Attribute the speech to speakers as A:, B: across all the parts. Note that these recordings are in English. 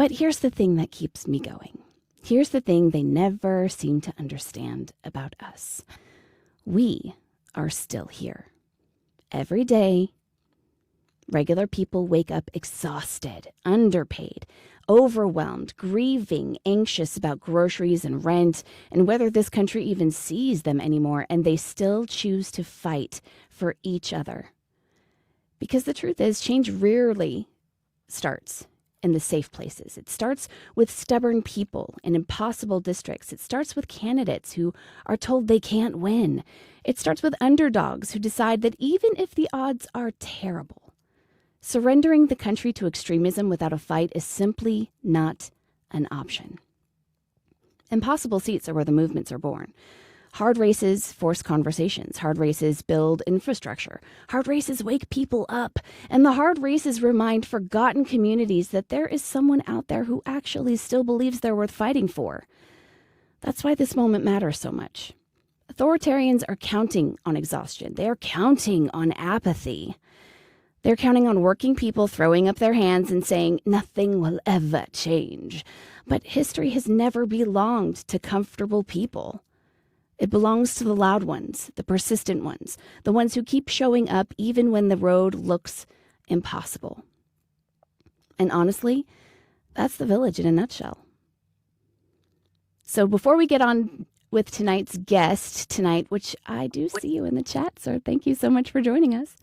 A: But here's the thing that keeps me going. Here's the thing they never seem to understand about us. We are still here. Every day, regular people wake up exhausted, underpaid, overwhelmed, grieving, anxious about groceries and rent and whether this country even sees them anymore, and they still choose to fight for each other. Because the truth is, change rarely starts in the safe places. It starts with stubborn people in impossible districts. It starts with candidates who are told they can't win. It starts with underdogs who decide that even if the odds are terrible, surrendering the country to extremism without a fight is simply not an option. Impossible seats are where the movements are born. Hard races force conversations. Hard races build infrastructure. Hard races wake people up. And the hard races remind forgotten communities that there is someone out there who actually still believes they're worth fighting for. That's why this moment matters so much. Authoritarians are counting on exhaustion. They are counting on apathy. They're counting on working people throwing up their hands and saying, nothing will ever change. But history has never belonged to comfortable people. It belongs to the loud ones, the persistent ones, the ones who keep showing up even when the road looks impossible. And honestly, that's the Village in a nutshell. So before we get on with tonight's guest tonight, which I do see you in the chat, so thank you so much for joining us.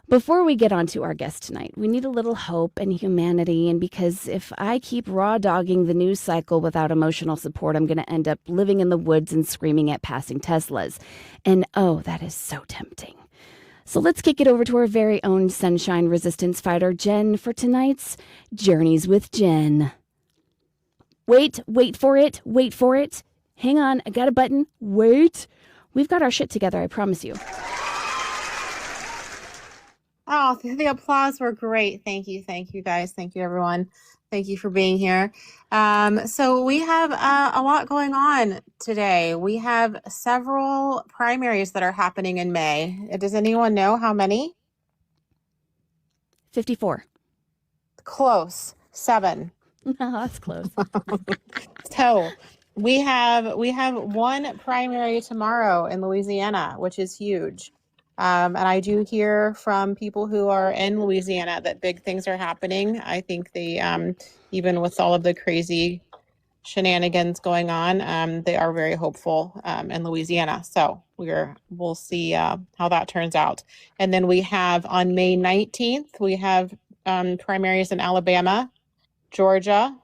A: Before we get on to our guest tonight, we need a little hope and humanity, and because if I keep raw-dogging the news cycle without emotional support, I'm going to end up living in the woods and screaming at passing Teslas. And oh, that is so tempting. So let's kick it over to our very own sunshine resistance fighter, Jen, for tonight's Journeys with Jen. Wait for it. Hang on, I got a button. Wait. We've got our shit together, I promise you.
B: Oh, the applause were great. Thank you, guys. Thank you, everyone. Thank you for being here. So we have a lot going on today. We have several primaries that are happening in May. Does anyone know how many?
A: 54.
B: Close. 7.
A: That's close.
B: So we have one primary tomorrow in Louisiana, which is huge. And I do hear from people who are in Louisiana that big things are happening. I think they, even with all of the crazy shenanigans going on, they are very hopeful in Louisiana. So we'll see how that turns out. And then we have on May 19th, we have primaries in Alabama, Georgia,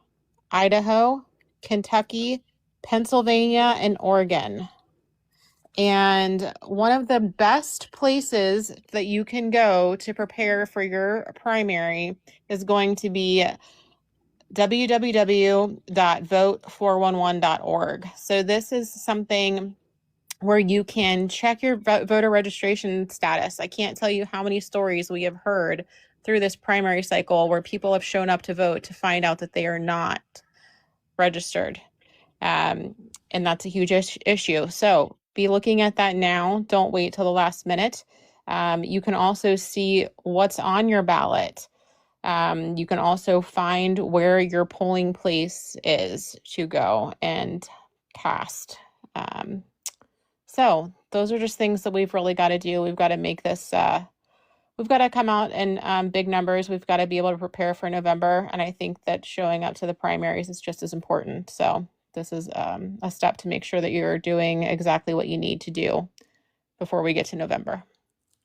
B: Idaho, Kentucky, Pennsylvania, and Oregon. And one of the best places that you can go to prepare for your primary is going to be www.vote411.org. So this is something where you can check your voter registration status. I can't tell you how many stories we have heard through this primary cycle where people have shown up to vote to find out that they are not registered. And that's a huge issue. So be looking at that now. Don't wait till the last minute. You can also see what's on your ballot. You can also find where your polling place is to go and cast. So those are just things that we've really got to do. We've got to make this, we've got to come out in big numbers. We've got to be able to prepare for November. And I think that showing up to the primaries is just as important. So this is a step to make sure that you're doing exactly what you need to do before we get to November.